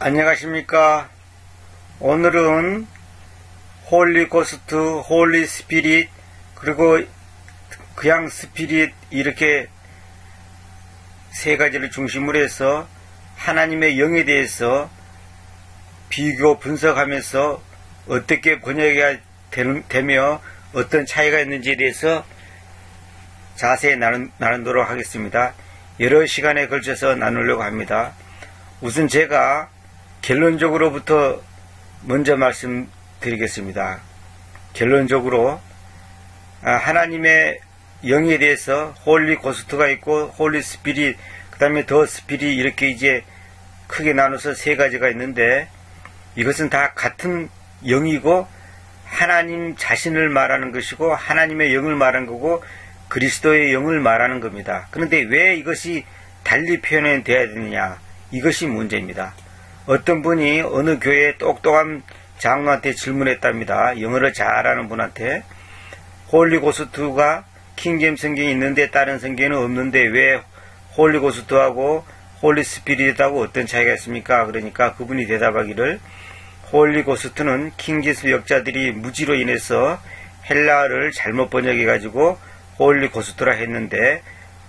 안녕하십니까. 오늘은 홀리 고스트, 홀리 스피릿, 그리고 그냥 스피릿, 이렇게 세 가지를 중심으로 해서 하나님의 영에 대해서 비교 분석하면서 어떻게 번역해야 되며 어떤 차이가 있는지에 대해서 자세히 나누도록 하겠습니다. 여러 시간에 걸쳐서 나누려고 합니다. 우선 제가 결론적으로부터 먼저 말씀드리겠습니다. 결론적으로 하나님의 영에 대해서 홀리 고스트가 있고 홀리 스피릿, 그 다음에 더 스피릿, 이렇게 이제 크게 나눠서 세 가지가 있는데, 이것은 다 같은 영이고 하나님 자신을 말하는 것이고 하나님의 영을 말하는 거고 그리스도의 영을 말하는 겁니다. 그런데 왜 이것이 달리 표현돼야 되느냐, 이것이 문제입니다. 어떤 분이 어느 교회에 똑똑한 장로한테 질문했답니다. 영어를 잘하는 분한테. 홀리 고스트가 킹제임스 성경이 있는데 다른 성경에는 없는데 왜 홀리 고스트하고 홀리 스피릿하고 어떤 차이가 있습니까? 그러니까 그분이 대답하기를, 홀리 고스트는 킹제임스 역자들이 무지로 인해서 헬라어를 잘못 번역해 가지고 홀리 고스트라 했는데,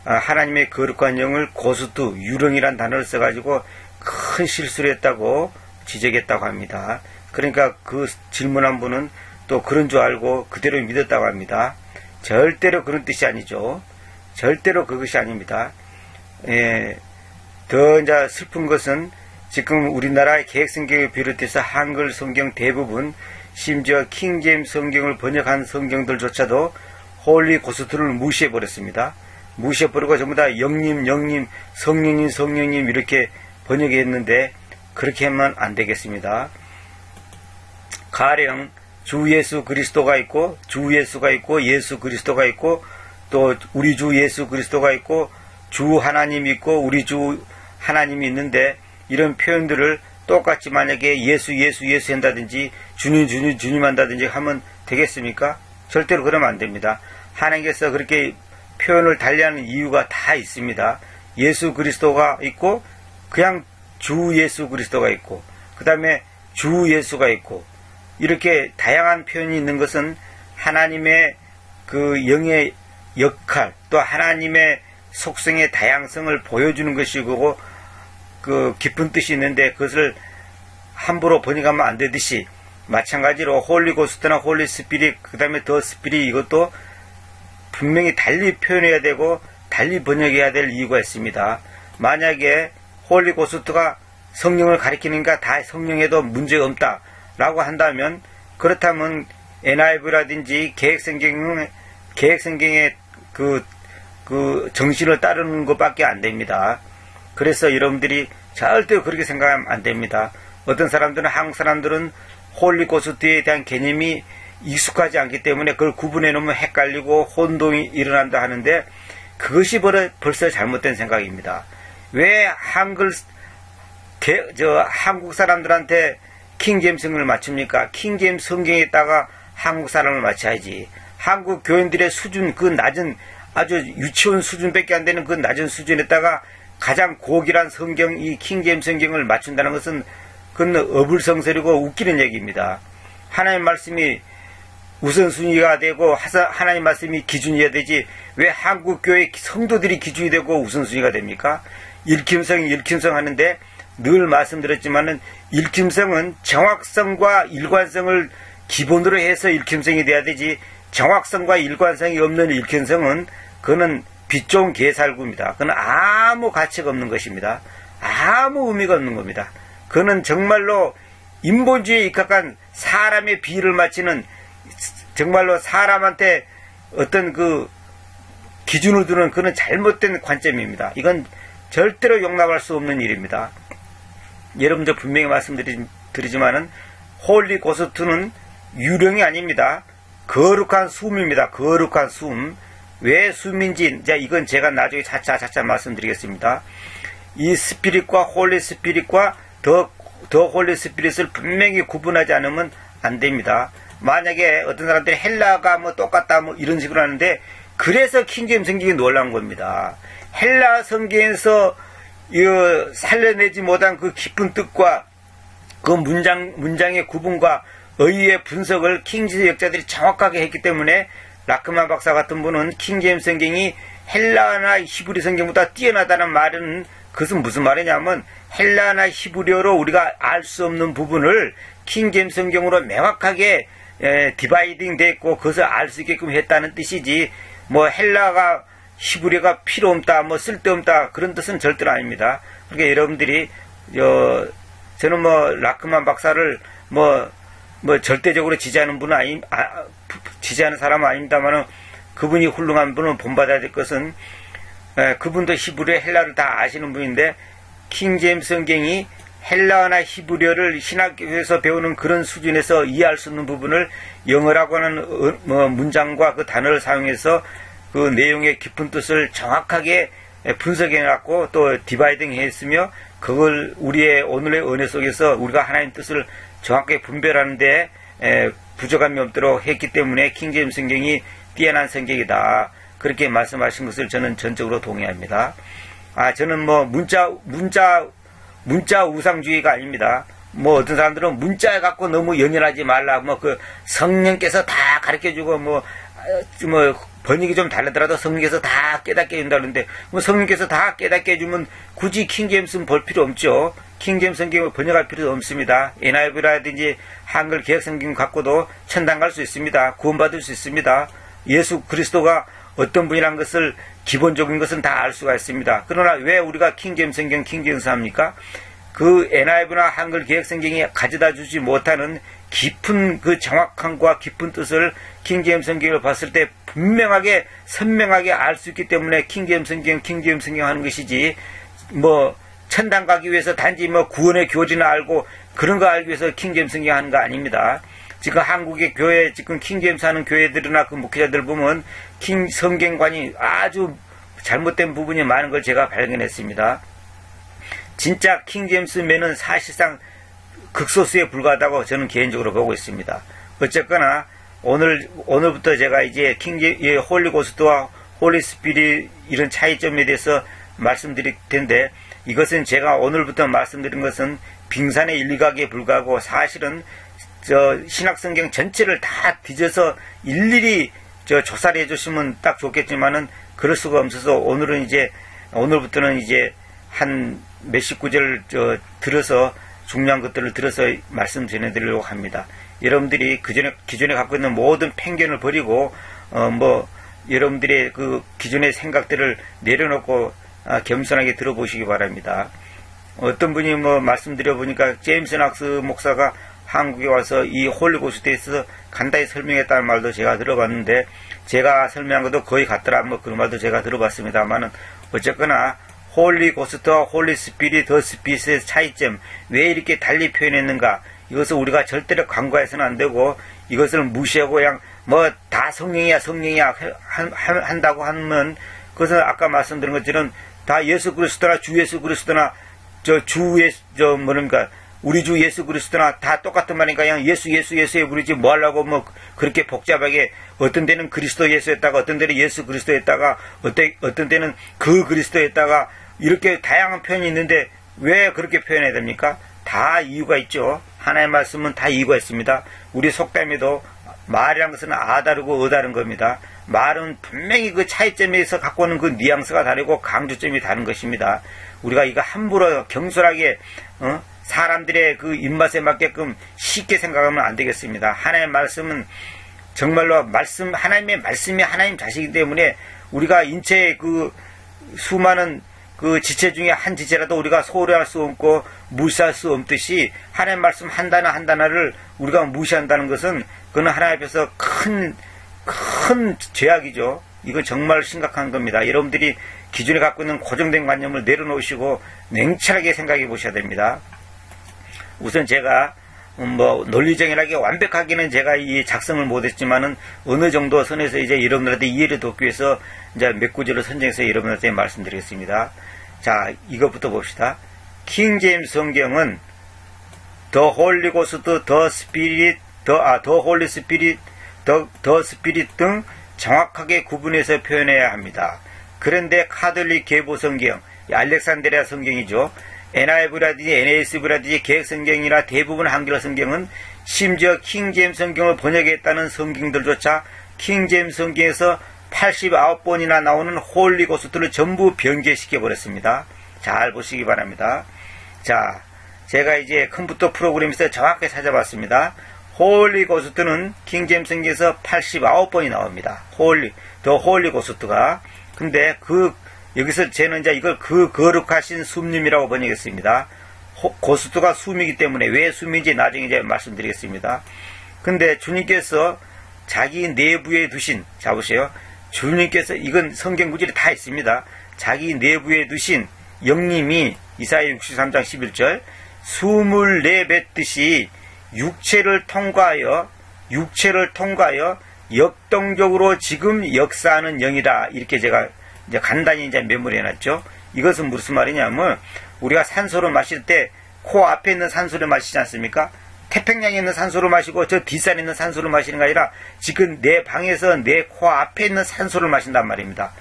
하나님의 거룩한 영을 고스트, 유령이란 단어를 써가지고 큰 실수를 했다고 지적했다고 합니다. 그러니까 그 질문한 분은 또 그런 줄 알고 그대로 믿었다고 합니다. 절대로 그런 뜻이 아니죠. 절대로 그것이 아닙니다. 더 이제 슬픈 것은 지금 우리나라의 개혁성경을 비롯해서 한글 성경 대부분, 심지어 킹제임스 성경을 번역한 성경들조차도 홀리 고스트를 무시해버렸습니다. 무시해버리고 전부 다 영님, 성령님 이렇게 번역했는데, 그렇게 하면 안 되겠습니다. 가령 주 예수 그리스도가 있고, 주 예수가 있고, 예수 그리스도가 있고, 또 우리 주 예수 그리스도가 있고, 주 하나님이 있고, 우리 주 하나님이 있는데, 이런 표현들을 똑같이 만약에 예수 한다든지 주님 한다든지 하면 되겠습니까? 절대로 그러면 안 됩니다. 하나님께서 그렇게 표현을 달리하는 이유가 다 있습니다. 예수 그리스도가 있고, 그냥 주 예수 그리스도가 있고, 그 다음에 주 예수가 있고, 이렇게 다양한 표현이 있는 것은 하나님의 그 영의 역할, 또 하나님의 속성의 다양성을 보여주는 것이고, 그 깊은 뜻이 있는데 그것을 함부로 번역하면 안 되듯이, 마찬가지로 홀리 고스트나 홀리 스피릿, 그 다음에 더 스피릿, 이것도 분명히 달리 표현해야 되고 달리 번역해야 될 이유가 있습니다. 만약에 홀리 고스트가 성령을 가리키니까 다 성령에도 문제가 없다 라고 한다면, 그렇다면 NIV라든지 개혁성경의 그 정신을 따르는 것밖에 안 됩니다. 그래서 여러분들이 절대 그렇게 생각하면 안 됩니다. 어떤 사람들은, 한국 사람들은 홀리 고스트에 대한 개념이 익숙하지 않기 때문에 그걸 구분해 놓으면 헷갈리고 혼동이 일어난다 하는데, 그것이 벌써 잘못된 생각입니다. 왜 한국 사람들한테 킹제임스 성경을 맞춥니까? 킹제임스 성경에다가 한국 사람을 맞춰야지. 한국 교인들의 수준, 그 낮은, 아주 유치원 수준밖에 안 되는 그 낮은 수준에다가 가장 고귀한 성경, 이 킹제임스 성경을 맞춘다는 것은 그건 어불성설이고 웃기는 얘기입니다. 하나님 말씀이 우선순위가 되고 하나님 말씀이 기준이어야 되지, 왜 한국 교회 성도들이 기준이 되고 우선순위가 됩니까? 읽힘성 하는데, 늘 말씀드렸지만은 읽힘성은 정확성과 일관성을 기본으로 해서 읽힘성이 돼야 되지, 정확성과 일관성이 없는 읽힘성은 그거는 빛 좋은 개살구입니다. 그건 아무 가치가 없는 것입니다. 아무 의미가 없는 겁니다. 그거는 정말로 인본주의에 입각한 사람의 비를 맞추는, 정말로 사람한테 어떤 그 기준을 두는 그런 잘못된 관점입니다. 이건 절대로 용납할 수 없는 일입니다. 여러분들 분명히 말씀드리지만은 홀리 고스트는 유령이 아닙니다. 거룩한 숨입니다. 거룩한 숨. 왜 숨인지 이건 제가 나중에 차차 말씀드리겠습니다. 이 스피릿과 홀리 스피릿과 더 홀리 스피릿을 분명히 구분하지 않으면 안 됩니다. 만약에 어떤 사람들이 헬라가 뭐 똑같다 뭐 이런 식으로 하는데, 그래서 킹제임스 성경이 놀라운 겁니다. 헬라 성경에서 살려내지 못한 그 깊은 뜻과 그 문장의 구분과 의의의 분석을 킹제임스 역자들이 정확하게 했기 때문에 라크만 박사 같은 분은 킹제임스 성경이 헬라어나 히브리 성경보다 뛰어나다는 말은 그것은 무슨 말이냐면 헬라어나 히브리어로 우리가 알 수 없는 부분을 킹제임스 성경으로 명확하게 디바이딩 됐고 그것을 알 수 있게끔 했다는 뜻이지 뭐 헬라가 히브리어가 필요 없다 뭐 쓸데없다 그런 뜻은 절대로 아닙니다. 그러니까 여러분들이 저는 뭐 라크만 박사를 뭐 절대적으로 지지하는 분은 지지하는 사람은 아닙니다만은 그분이 훌륭한 분은 본받아야 될 것은 그분도 히브리어 헬라를 다 아시는 분인데 킹제임스 성경이 헬라어나 히브리어를 신학교에서 배우는 그런 수준에서 이해할 수 있는 부분을 영어라고 하는 문장과 그 단어를 사용해서 그 내용의 깊은 뜻을 정확하게 분석해놨고 또 디바이딩 했으며 그걸 우리의 오늘의 은혜 속에서 우리가 하나님 뜻을 정확하게 분별하는데 부족함이 없도록 했기 때문에 킹제임스 성경이 뛰어난 성경이다. 그렇게 말씀하신 것을 저는 전적으로 동의합니다. 저는 뭐 문자 우상주의가 아닙니다. 뭐 어떤 사람들은 문자에 갖고 너무 연연하지 말라. 뭐 그 성령께서 다 가르쳐주고 뭐 번역이 좀 다르더라도 성령께서 다 깨닫게 해준다 그러는데 뭐 성령께서 다 깨닫게 해주면 굳이 킹제임스는 볼 필요 없죠. 킹제임스 성경을 번역할 필요도 없습니다. NIV라든지 한글 개혁 성경 갖고도 천당 갈 수 있습니다. 구원받을 수 있습니다. 예수 그리스도가 어떤 분이라는 것을 기본적인 것은 다 알 수가 있습니다. 그러나 왜 우리가 킹제임스 성경 합니까? 그 NIV나 한글 개혁 성경이 가져다 주지 못하는 깊은 그 정확함과 깊은 뜻을 킹제임스 성경을 봤을 때 분명하게 선명하게 알 수 있기 때문에 킹제임스 성경 하는 것이지 뭐 천당 가기 위해서 단지 뭐 구원의 교리나 알고 그런 거 알기 위해서 킹제임스 성경 하는 거 아닙니다. 지금 한국의 교회 지금 킹제임스 하는 교회들이나 그 목회자들 보면 성경관이 아주 잘못된 부분이 많은 걸 제가 발견했습니다. 진짜 킹제임스맨은 사실상 극소수에 불과하다고 저는 개인적으로 보고 있습니다. 어쨌거나 오늘부터 제가 이제 홀리고스트와 홀리스피릿 이런 차이점에 대해서 말씀드릴 텐데 이것은 제가 오늘부터 말씀드린 것은 빙산의 일각에 불과하고 사실은 신약성경 전체를 다 뒤져서 일일이 조사를 해주시면 딱 좋겠지만은 그럴 수가 없어서 오늘부터는 이제 한 몇십 구절 들어서 중요한 것들을 들어서 말씀 전해드리려고 합니다. 여러분들이 기존에 갖고 있는 모든 편견을 버리고 여러분들의 그 기존의 생각들을 내려놓고 겸손하게 들어보시기 바랍니다. 어떤 분이 말씀드려 보니까 제임스 낙스 목사가 한국에 와서 이 홀리고스트에 있어서 간단히 설명했다는 말도 제가 들어봤는데 제가 설명한 것도 거의 같더라 그런 말도 제가 들어봤습니다만은 어쨌거나 홀리고스트와 홀리스피릿 더 스피릿의 차이점 왜 이렇게 달리 표현했는가 이것을 우리가 절대로 간과해서는 안 되고 이것을 무시하고 그냥 다 성령이야 한다고 하면 그것은 아까 말씀드린 것처럼 다 예수 그리스도나 주 예수 그리스도나 우리 주 예수 그리스도나 다 똑같은 말이니까 그냥 예수에 부르지 뭐 하려고 그렇게 복잡하게 어떤 데는 그리스도 예수였다가 어떤 데는 예수 그리스도였다가 어떤 때는 그 그리스도였다가 이렇게 다양한 표현이 있는데 왜 그렇게 표현해야 됩니까? 다 이유가 있죠. 하나의 말씀은 다 이유가 있습니다. 우리 속담에도 말이란 것은 아다르고 어다른 겁니다. 말은 분명히 그 차이점에서 갖고 오는 그 뉘앙스가 다르고 강조점이 다른 것입니다. 우리가 이거 함부로 경솔하게 사람들의 그 입맛에 맞게끔 쉽게 생각하면 안 되겠습니다. 하나님의 말씀은 정말로 하나님의 말씀이 하나님 자식이기 때문에 우리가 인체의 그 수많은 그 지체 중에 한 지체라도 우리가 소홀히 할 수 없고 무시할 수 없듯이 하나님의 말씀 한 단어를 우리가 무시한다는 것은 그건 하나님 앞에서 큰 죄악이죠. 이건 정말 심각한 겁니다. 여러분들이 기존에 갖고 있는 고정된 관념을 내려놓으시고 냉철하게 생각해 보셔야 됩니다. 우선 제가 논리정연하게 완벽하게는 제가 이 작성을 못했지만은 어느 정도 선에서 이제 여러분들한테 이해를 돕기 위해서 이제 몇 구절을 선정해서 여러분들한테 말씀드리겠습니다. 자, 이것부터 봅시다. 킹 제임스 성경은 The Holy Ghost, The Spirit, The Holy Spirit, The Spirit 등 정확하게 구분해서 표현해야 합니다. 그런데 카톨릭 계보 성경, 알렉산드리아 성경이죠. NIV라든지 NASB라든지 개혁성경이나 대부분 한글어 성경은 심지어 킹제임스 성경을 번역했다는 성경들조차 킹제임스 성경에서 89번이나 나오는 홀리고스트를 전부 변개시켜버렸습니다. 잘 보시기 바랍니다. 자, 제가 이제 컴퓨터 프로그램에서 정확하게 찾아봤습니다. 홀리고스트는 킹제임스 성경에서 89번이 나옵니다. 더 홀리고스트가. 근데 여기서 저는 이제 이걸 거룩하신 숨님이라고 번역했습니다. 고스트가 숨이기 때문에 왜 숨인지 나중에 이제 말씀드리겠습니다. 근데 주님께서 자기 내부에 두신, 자 보세요. 주님께서, 이건 성경 구절이 다 있습니다. 자기 내부에 두신 영님이 이사야 63장 11절 숨을 내뱉듯이 육체를 통과하여 역동적으로 지금 역사하는 영이다. 이렇게 제가 이제 간단히 이제 메모리 해놨죠. 이것은 무슨 말이냐면, 우리가 산소를 마실 때 코 앞에 있는 산소를 마시지 않습니까? 태평양에 있는 산소를 마시고 저 뒷산에 있는 산소를 마시는 게 아니라 지금 내 방에서 내 코 앞에 있는 산소를 마신단 말입니다.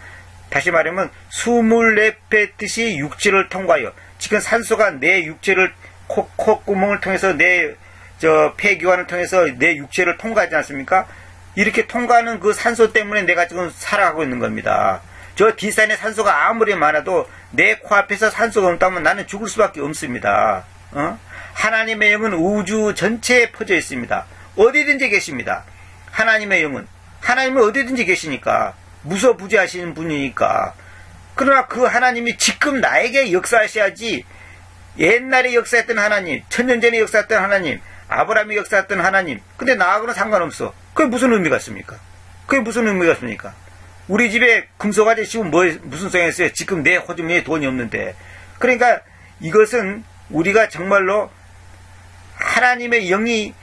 다시 말하면 숨을 내뱉듯이 육체를 통과하여, 지금 산소가 내 육체를 콧구멍을 통해서 내 폐기관을 통해서 내 육체를 통과하지 않습니까? 이렇게 통과하는 그 산소 때문에 내가 지금 살아가고 있는 겁니다. 저 뒷산에 산소가 아무리 많아도 내 코앞에서 산소가 없다면 나는 죽을 수밖에 없습니다. 하나님의 영은 우주 전체에 퍼져 있습니다. 어디든지 계십니다. 하나님의 영은. 하나님은 어디든지 계시니까. 무소부지하시는 분이니까. 그러나 그 하나님이 지금 나에게 역사하셔야지, 옛날에 역사했던 하나님, 천년 전에 역사했던 하나님, 아브라함이 역사했던 하나님, 근데 나하고는 상관없어. 그게 무슨 의미가 있습니까? 우리 집에 금속아재 씌우면 무슨 소용이 있어요? 지금 내 호주머니에 돈이 없는데. 그러니까 이것은 우리가 정말로 하나님의 영이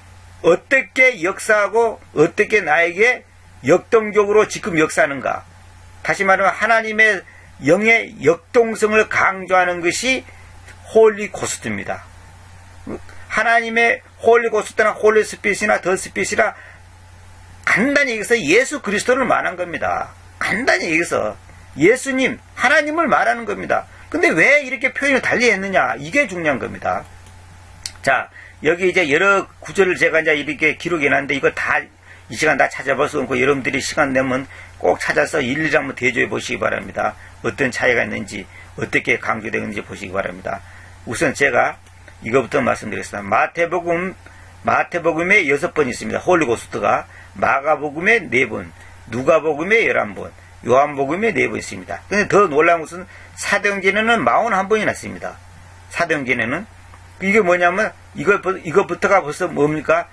어떻게 역사하고 어떻게 나에게 역동적으로 지금 역사하는가. 다시 말하면 하나님의 영의 역동성을 강조하는 것이 홀리고스트입니다. 하나님의 홀리고스트나 홀리스피릿이나 더 스피릿이라 간단히 얘기해서 예수 그리스도를 말한 겁니다. 간단히 얘기해서 예수님, 하나님을 말하는 겁니다. 근데 왜 이렇게 표현을 달리 했느냐, 이게 중요한 겁니다. 자, 여기 이제 여러 구절을 제가 이제 이렇게 기록해놨는데 이거 다 이 시간 다 찾아볼 수 없고, 여러분들이 시간 내면 꼭 찾아서 일일이 한번 대조해 보시기 바랍니다. 어떤 차이가 있는지, 어떻게 강조되는지 보시기 바랍니다. 우선 제가 이거부터 말씀드리겠습니다. 마태복음에 6번 있습니다. 홀리고스트가. 마가복음에 4번, 누가복음에 11번, 요한복음에 4번 있습니다. 근데 더 놀라운 것은 사도행전에는 41번이 났습니다. 사도행전에는. 이게 뭐냐면, 이것부터가 벌써 뭡니까?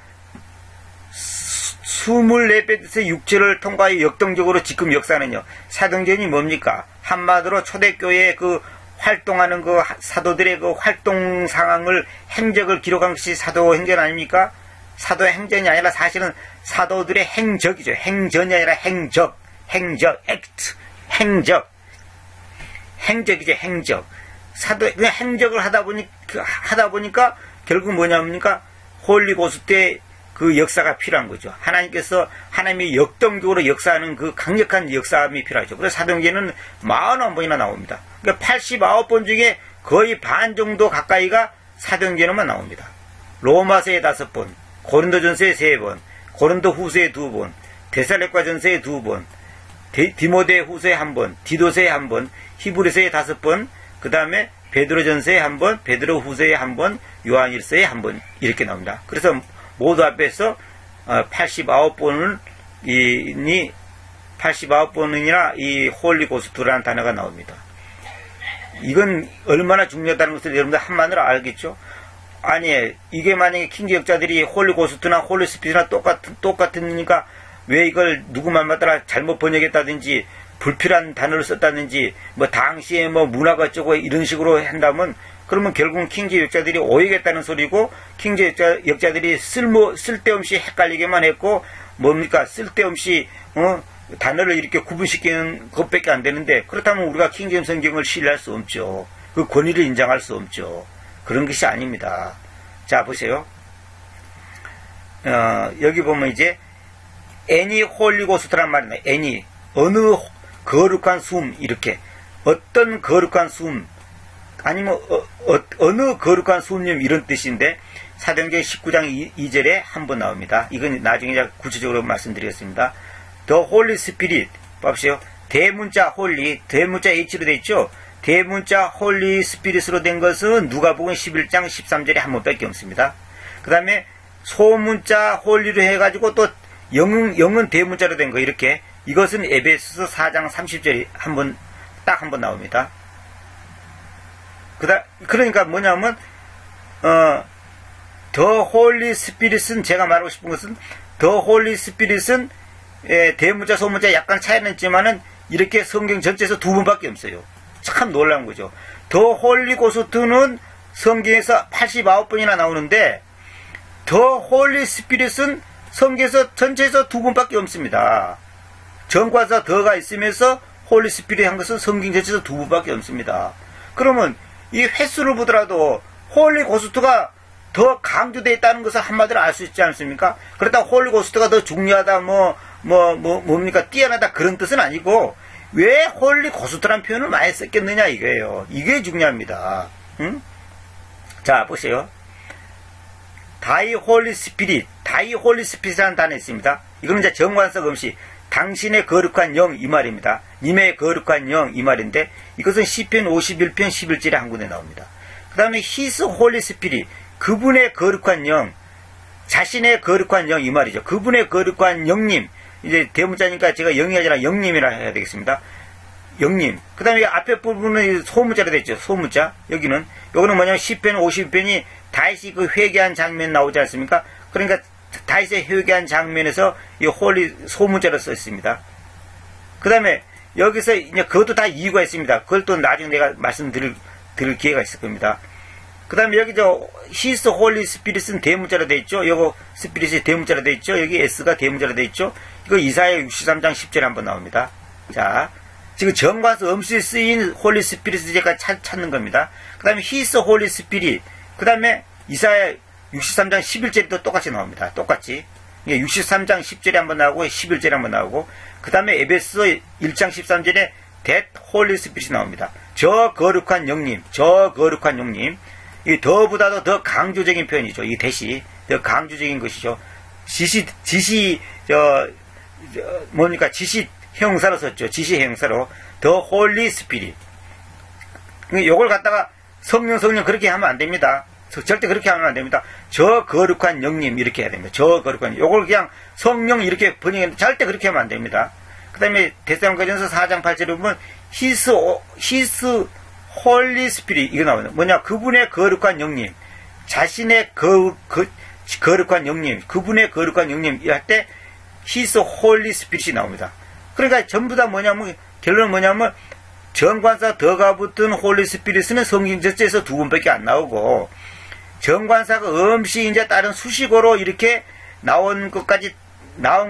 숨을 내뱉듯이 육체를 통과해 역동적으로 지금 역사하는요. 사도행전이 뭡니까? 한마디로 초대교회의 그 활동하는 그 사도들의 그 활동 상황을, 행적을 기록한 것이 사도행전 아닙니까? 사도행전이 아니라 사실은 사도들의 행적이죠. 행전이 아니라 행적, 액트, 행적이죠, 행적. 그냥 행적을 하다 보니까 결국 뭐냐입니까? 홀리고스트의 그 역사가 필요한 거죠. 하나님이 역동적으로 역사하는 그 강력한 역사함이 필요하죠. 그래서 사도행전은 41번이나 나옵니다. 그러니까 89번 중에 거의 반 정도 가까이가 사도행전에만 나옵니다. 로마서에 5번, 고린도전서에 3번, 고린도후서에 2번, 데살로니가전서에 2번, 디모데 후서에 1번, 디도서에 1번, 히브리서에 5번, 그 다음에 베드로전서에 1번, 베드로후서에 1번, 요한일서에 1번 이렇게 나옵니다. 그래서 모두 앞에서 89번이나 이 홀리고스트라는 단어가 나옵니다. 이건 얼마나 중요하다는 것을 여러분들 한마디로 알겠죠? 아니, 이게 만약에 킹제역자들이 홀리고스트나 홀리스피릿이나 똑같으니까 왜 이걸 누구 말만 따라 잘못 번역했다든지 불필요한 단어를 썼다든지 뭐 당시에 뭐 문화가 어쩌고 이런 식으로 한다면, 그러면 결국은 킹제역자들이 오해겠다는 소리고, 킹제역자들이 쓸데없이 헷갈리게만 했고, 뭡니까? 쓸데없이 단어를 이렇게 구분시키는 것밖에 안 되는데, 그렇다면 우리가 킹제임스 성경을 신뢰할 수 없죠. 그 권위를 인정할 수 없죠. 그런 것이 아닙니다. 자, 보세요. 여기 보면 이제 애니 홀리고스트란 말이네. 애니, 어느 거룩한 숨, 이렇게 어떤 거룩한 숨, 아니면 어느 거룩한 손님 이런 뜻인데 사도행전 19장 2절에 한번 나옵니다. 이건 나중에 제가 구체적으로 말씀드리겠습니다. The Holy Spirit 봐보세요. 대문자 홀리, 대문자 H로 되어 있죠. 대문자 홀리 스피릿으로 된 것은 누가복음 11장 13절에 한 번밖에 없습니다. 그 다음에 소문자 홀리로 해가지고 또 영은 대문자로 된 거 이렇게 이것은 에베소서 4장 30절에 딱 한 번 나옵니다. 그러니까 뭐냐면 더 홀리 스피릿은 제가 말하고 싶은 것은 더 홀리 스피릿은 대문자 소문자 약간 차이는 있지만은 이렇게 성경 전체에서 두 번밖에 없어요. 참 놀라운 거죠. 더 홀리 고스트는 성경에서 89번이나 나오는데 더 홀리 스피릿은 성경에서 전체에서 두 번밖에 없습니다. 전과사 더가 있으면서 홀리 스피릿 한 것은 성경 전체에서 두 번밖에 없습니다. 그러면 이 횟수를 보더라도 홀리 고스트가 더 강조되어 있다는 것을 한마디로 알 수 있지 않습니까? 그렇다고 홀리 고스트가 더 중요하다 뭡니까 뛰어나다 그런 뜻은 아니고 왜 홀리 고스트라는 표현을 많이 썼겠느냐 이거예요. 이게 중요합니다. 응? 자 보세요. 다이 홀리 스피릿, 다이 홀리 스피릿이라는 단어 있습니다. 이거는 이제 정관석 음식, 당신의 거룩한 영 이 말입니다. 님의 거룩한 영 이 말인데 이것은 시편 51편 11절에 한 군데 나옵니다. 그 다음에 His Holy Spirit, 그분의 거룩한 영, 자신의 거룩한 영 이 말이죠. 그분의 거룩한 영님, 이제 대문자니까 제가 영이 아니라 영님이라 해야 되겠습니다. 영님. 그 다음에 앞에 부분은 소문자로 됐죠. 소문자. 여기는 뭐냐면 시편 50편이 다윗이 그 회개한 장면 나오지 않습니까? 그러니까 다윗의 회개한 장면에서 이 홀리 소문자로 써 있습니다. 그 다음에 여기서 이제 그것도 다 이유가 있습니다. 그걸 또 나중에 내가 말씀드릴 기회가 있을 겁니다. 그 다음에 여기 His Holy Spirit은 대문자로 되어 있죠. 요거 스피릿이 대문자로 되어 있죠. 여기 S가 대문자로 되어 있죠. 이거 이사야 63장 10절에 한번 나옵니다. 자, 지금 정관서 음식에 쓰인 홀리 스피릿을 제가 찾는 겁니다. 그 다음에 His Holy Spirit, 그 다음에 이사야 63장 11절에도 똑같이 나옵니다. 똑같이. 63장 10절에 한번 나오고 11절에 한번 나오고 그 다음에 에베소 1장 13절에 That Holy Spirit이 나옵니다. 저 거룩한 영님, 저 거룩한 영님. 이 더보다도 더 강조적인 표현이죠. 이 대시 더 강조적인 것이죠. 지시 형사로 썼죠. 지시 형사로 더 홀리 스피릿. 요걸 갖다가 성령 그렇게 하면 안 됩니다. 절대 그렇게 하면 안 됩니다. 저 거룩한 영님 이렇게 해야 됩니다. 저 거룩한 요걸 그냥 성령 이렇게 번역했는데 절대 그렇게 하면 안 됩니다. 그 다음에 데살로니가전서 4장 8절에 보면 His 홀리 스피릿 이거 나오는 뭐냐 그분의 거룩한 영님 자신의 거룩한 영님 그분의 거룩한 영님 할 때 His 홀리 스피릿이 나옵니다. 그러니까 전부 다 뭐냐면 결론은 뭐냐면 정관사 더가 붙은 홀리 스피릿은 성경 전체에서 두 번밖에 안 나오고 정관사가 음식 이제 다른 수식어로 이렇게 나온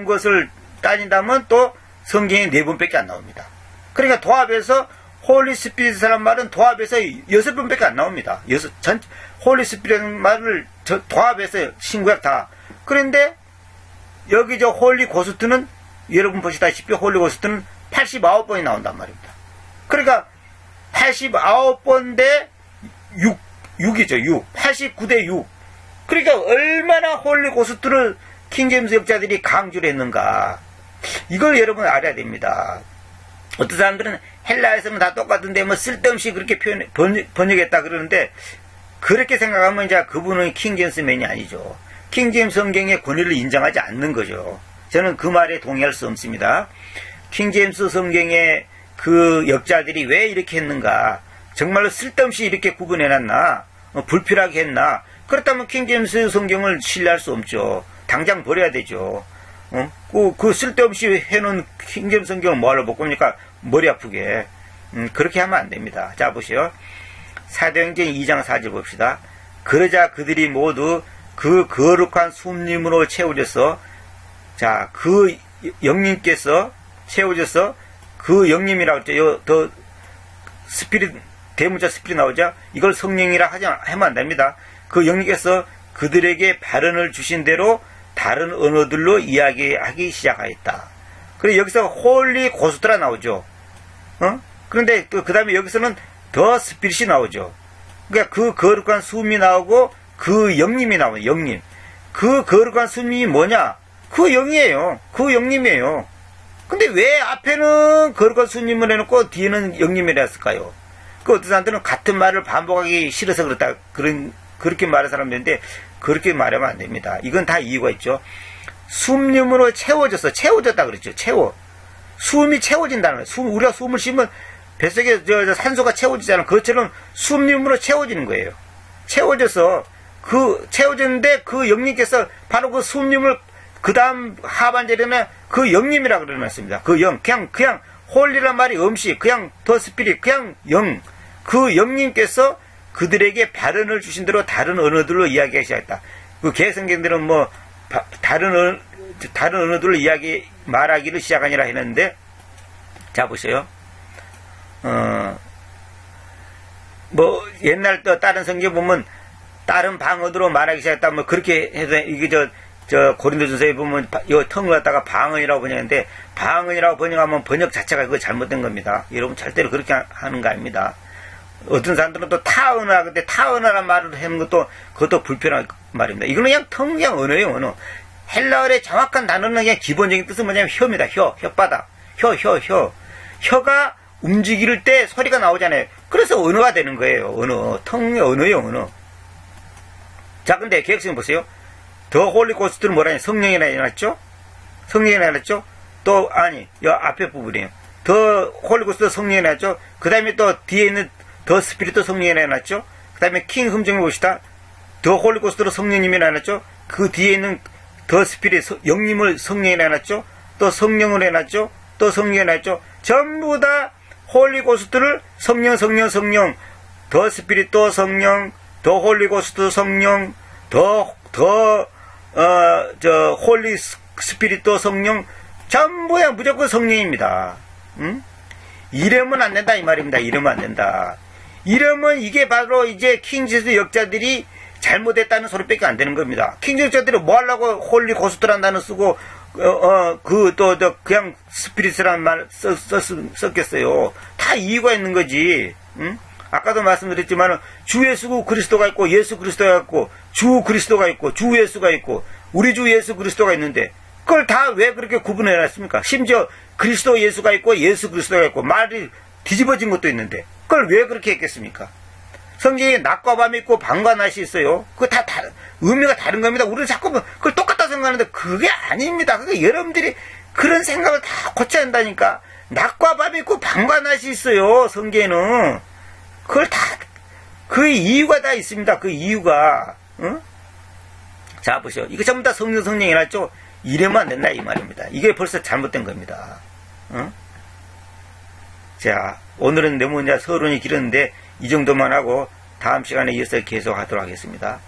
것을 따진다면 또 성경에 네 번밖에 안 나옵니다. 그러니까 도합해서 홀리 스피릿이라는 말은 도합해서 6번밖에 안 나옵니다. 홀리 스피릿이라는 말을 도합해서 신구약 다. 그런데 여기 홀리 고스트는 여러분 보시다시피 홀리 고스트는 89번이 나온단 말입니다. 그러니까 89번 대 6이죠. 6. 89대 6. 그러니까 얼마나 홀리 고스트를 킹제임스 역자들이 강조를 했는가. 이걸 여러분 알아야 됩니다. 어떤 사람들은 헬라에서는 다 똑같은데 쓸데없이 그렇게 번역했다 그러는데 그렇게 생각하면 이제 그분은 킹제임스맨이 아니죠. 킹제임스 성경의 권위를 인정하지 않는 거죠. 저는 그 말에 동의할 수 없습니다. 킹제임스 성경의 그 역자들이 왜 이렇게 했는가? 정말로 쓸데없이 이렇게 구분해놨나? 불필요하게 했나? 그렇다면 킹제임스 성경을 신뢰할 수 없죠. 당장 버려야 되죠. 그 쓸데없이 해놓은 킹제임스 성경을 뭐하러 볼 겁니까? 머리 아프게. 그렇게 하면 안 됩니다. 자, 보세요. 사도행전 2장 4절 봅시다. 그러자 그들이 모두 그 거룩한 숲림으로 채워져서, 자, 그 영님께서 채워져서, 그 영님이라고 했죠. 더 스피릿, 대문자 스피릿 나오죠? 이걸 성령이라 하면 안 됩니다. 그 영님께서 그들에게 발언을 주신 대로 다른 언어들로 이야기하기 시작하였다. 그리고 여기서 홀리 고스트라 나오죠. 그런데 또 그 다음에 여기서는 더 스피릿이 나오죠. 그러니까 그 거룩한 숨이 나오고 그 영림이 나와요. 영림. 그 거룩한 숨이 뭐냐? 그 영이에요. 그 영림이에요. 근데 왜 앞에는 거룩한 숨님을 해놓고 뒤에는 영림이라 했을까요? 그 어떤 사람들은 같은 말을 반복하기 싫어서 그렇다. 그렇게 말하는 사람들인데 그렇게 말하면 안 됩니다. 이건 다 이유가 있죠. 숨님으로 채워졌다 그랬죠. 숨이 채워진다는 거예요. 우리가 숨을 쉬면 뱃속에 산소가 채워지잖아요. 그것처럼 숨님으로 채워지는 거예요. 채워졌는데 그 영님께서 바로 그 숨님을 그 다음 하반절에는 그 영님이라고 그러놨습니다. 그 영, 그냥 홀리란 말이 음식, 그냥 더 스피릿, 그냥 영. 그 영님께서 그들에게 발언을 주신 대로 다른 언어들로 이야기하기 시작했다. 그 개성경들은 뭐 다른 언어들로 말하기를 시작하니라 했는데, 자 보세요. 뭐 옛날 또 다른 성경 보면 다른 방언으로 말하기 시작했다. 뭐 그렇게 해서 이게 저 고린도전서에 보면 이 텅을 갖다가 방언이라고 번역하는데 방언이라고 번역하면 번역 자체가 그거 잘못된 겁니다. 여러분 절대로 그렇게 하는 거 아닙니다. 어떤 사람들은 또 타언어라 근데 타언어란 말을 하는 것도 그것도 불편한 말입니다. 이거는 그냥 언어예요, 언어. 헬라어의 정확한 단어는 그냥 기본적인 뜻은 뭐냐면 혀입니다. 혓바닥. 혀가 움직일 때 소리가 나오잖아요. 그래서 언어가 되는 거예요. 텅의 언어예요, 언어. 자, 근데 개혁성을 보세요. 더 홀리 고스트는 뭐라냐? 성령이라 해놨죠? 또, 여 앞에 부분이에요. 더 홀리 고스트 성령이라 해놨죠? 그 다음에 또 뒤에 있는 더 스피릿도 성령이라 해놨죠? 그 다음에 킹 흠정을 봅시다. 더 홀리 고스트로 성령님이라 해놨죠? 그 뒤에 있는 더 스피릿, 영님을 성령이라 해놨죠? 또 성령을 해놨죠? 또 성령이라 해놨죠? 전부 다 홀리 고스트를 성령, 더 스피릿 또 성령, 더 홀리 고스트 성령, 홀리 스피릿도 성령, 전부야 무조건 성령입니다. 응? 이러면 안 된다, 이 말입니다. 이러면 안 된다. 이러면 이게 바로 이제 킹제스 역자들이 잘못했다는 소리밖에 안 되는 겁니다. 킹제스 역자들이 뭐 하려고 홀리 고스트라는 단어 쓰고, 그냥 스피릿이라는 말 썼겠어요. 다 이유가 있는 거지. 응? 아까도 말씀드렸지만 주 예수 그리스도가 있고 예수 그리스도가 있고 주 그리스도가 있고 주 예수가 있고 우리 주 예수 그리스도가 있는데 그걸 다 왜 그렇게 구분해 놨습니까? 심지어 그리스도 예수가 있고 예수 그리스도가 있고 말이 뒤집어진 것도 있는데 그걸 왜 그렇게 했겠습니까? 성경에 낮과 밤이 있고 밤과 낮이 있어요. 그거 다 의미가 다른 겁니다. 우리는 자꾸 그걸 똑같다 생각하는데 그게 아닙니다. 그게 여러분들이 그런 생각을 다 고쳐야 한다니까. 낮과 밤이 있고 밤과 낮이 있어요. 성경에는. 그걸 그 이유가 다 있습니다. 그 이유가. 응? 자, 보시오. 이거 전부 다 성령이랄죠? 이러면 안 된다, 이 말입니다. 이게 벌써 잘못된 겁니다. 응? 자, 오늘은 너무 이제 서론이 길었는데, 이 정도만 하고, 다음 시간에 이어서 계속 하도록 하겠습니다.